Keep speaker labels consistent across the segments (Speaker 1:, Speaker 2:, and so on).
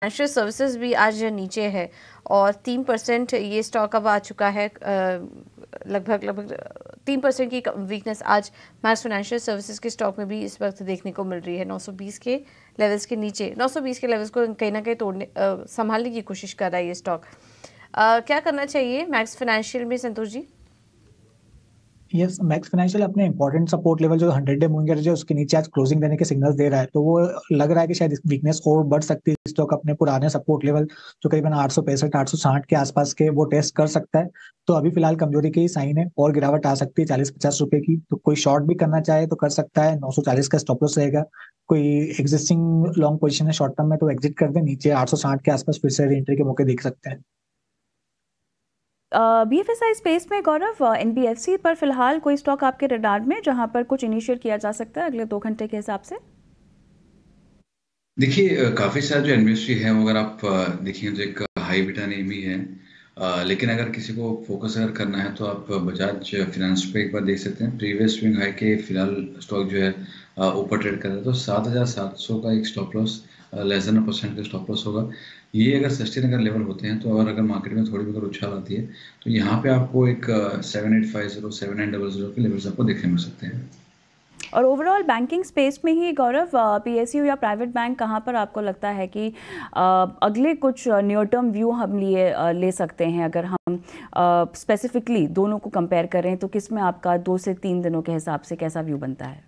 Speaker 1: Financial services भी आज नीचे है और 3% ये स्टॉक अब आ चुका है। लगभग 3% की वीकनेस आज मैक्स फाइनेंशियल सर्विसेज के स्टॉक में भी इस वक्त देखने को मिल रही है। 920 के लेवल्स के नीचे, 920 के लेवल्स को कहीं ना कहीं तोड़ने संभालने की कोशिश कर रहा है ये स्टॉक। क्या करना चाहिए मैक्स फाइनेंशियल में, Santosh ji?
Speaker 2: Yes, max financial अपने इंपॉर्टेंट सपोर्ट लेवल जो 100 डे मूविंग एवरेज है उसके नीचे आज क्लोजिंग देने के सिग्नल्स दे रहा है, तो वो लग रहा है कि शायद वीकनेस और बढ़ सकती है। स्टॉक अपने पुराने सपोर्ट लेवल जो करीबन 865 860 के आसपास के वो टेस्ट कर सकता है। तो अभी फिलहाल कमजोरी के ही साइन है और गिरावट आ सकती है 40-50 रुपए की। तो कोई शॉर्ट भी करना चाहे तो कर सकता है, 940 का स्टॉप लॉस रहेगा। कोई एग्जिस्टिंग लॉन्ग पोजीशन है शॉर्ट टर्म में तो एग्जिट कर दे, नीचे 860 के आसपास फिर से एंट्री के मौके देख सकते हैं।
Speaker 3: बीएफएसआई स्पेस में गौरव, एनबीएफसी पर फिलहाल कोई स्टॉक आपके रडार में जहां पर कुछ इनिशिएट किया जा सकता है अगले 2 घंटे के हिसाब से?
Speaker 4: देखिए, काफ़ी सारे जो इन्वेस्ट्री है वो अगर आप देखिए तो एक हाई बीटा नेम ही है। लेकिन अगर किसी को फोकस अगर करना है तो आप बजाज फिनेंस पे एक बार देख सकते हैं। प्रीवियस स्विंग हाई के फिलहाल स्टॉक जो है ऊपर ट्रेड कर रहा है, तो 7,700 का एक स्टॉप लॉस, लेस देन % का स्टॉप लॉस होगा। ये अगर सस्टेन अगर लेवल होते हैं तो, और अगर मार्केट में थोड़ी भी अगर उछाल आती है तो यहाँ पे आपको एक 7850 7900 के लेवल्स आपको देखने मिल सकते हैं।
Speaker 3: और ओवरऑल बैंकिंग स्पेस में ही गौरव, पीएसयू या प्राइवेट बैंक कहाँ पर आपको लगता है कि अगले कुछ नियर टर्म व्यू हम ले सकते हैं? अगर हम स्पेसिफिकली दोनों को कंपेयर करें तो किस में आपका 2 से 3 दिनों के हिसाब से कैसा व्यू बनता है?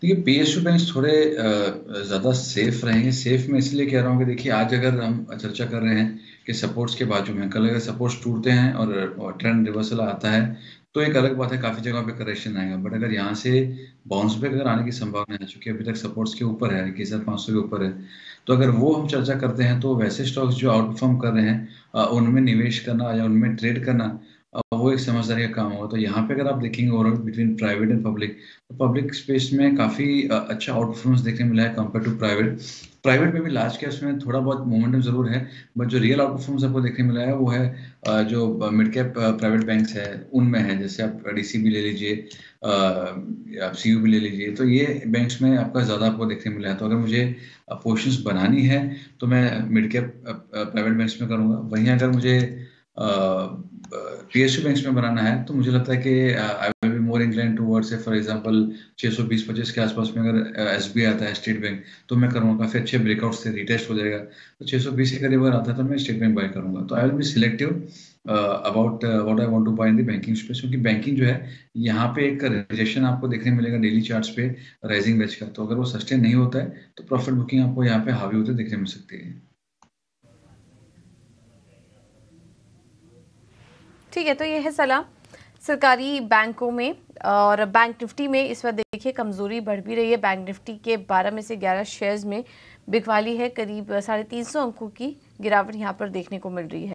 Speaker 4: देखिए, पीएसयू बैंक थोड़े ज़्यादा सेफ रहेंगे। सेफ मैं इसलिए कह रहा हूँ कि देखिए, आज अगर हम चर्चा कर रहे हैं कि सपोर्ट्स के बाजू में, कल अगर सपोर्ट्स टूटते हैं और ट्रेंड रिवर्सल आता है तो एक अलग बात है, काफ़ी जगहों पे करेक्शन आएगा। बट अगर यहाँ से बाउंस बैक अगर आने की संभावना है, चूंकि अभी तक सपोर्ट्स के ऊपर है, 21,500 के ऊपर है, तो अगर वो हम चर्चा करते हैं तो वैसे स्टॉक्स जो आउट परफॉर्म कर रहे हैं उनमें निवेश करना या उनमें ट्रेड करना वो एक समझदारी का काम होगा। तो यहाँ पे अगर आप देखेंगे overall between private and public, तो पब्लिक स्पेस में काफ़ी अच्छा आउट परफॉर्मेंस देखने मिला है कंपेयर टू प्राइवेट। प्राइवेट में भी लार्ज कैप्स में थोड़ा बहुत मोमेंटम जरूर है, बट जो रियल आउट परफॉर्मेंस आपको देखने मिला है वो है जो मिड कैप प्राइवेट बैंक्स है उनमें है। जैसे आप डीसीबी ले लीजिए, आप सीयू भी ले लीजिए, तो ये बैंक्स में आपका ज़्यादा आपको देखने मिला है। तो अगर मुझे पोर्शंस बनानी है तो मैं मिड कैप प्राइवेट बैंक्स में करूँगा। वहीं अगर मुझे पीएसयू बैंक्स में बनाना है तो मुझे लगता है कि आई will be more incline towards से, फॉर एग्जांपल 620-25 के आसपास में अगर एसबीआई आता है, स्टेट बैंक, तो मैं करूँगा। काफ़ी अच्छे ब्रेकआउट से रिटेस्ट हो जाएगा, तो 620 के करीब अगर आता है तो मैं स्टेट बैंक बाय करूँगा। तो I will be selective about what I want to buy in the banking space, क्योंकि बैंकिंग जो है यहाँ पे एक रिजेक्शन आपको देखने मिलेगा डेली चार्ट्स पे राइजिंग वेज का। तो अगर वो सस्टेन नहीं होता है तो प्रॉफिट बुकिंग आपको यहाँ पे हावी होते देखने मिल सकती है।
Speaker 1: ठीक है, तो ये है सलाह सरकारी बैंकों में। और बैंक निफ्टी में इस वक्त देखिए कमजोरी बढ़ भी रही है। बैंक निफ्टी के 12 में से 11 शेयर्स में बिकवाली है, करीब 350 अंकों की गिरावट यहाँ पर देखने को मिल रही है।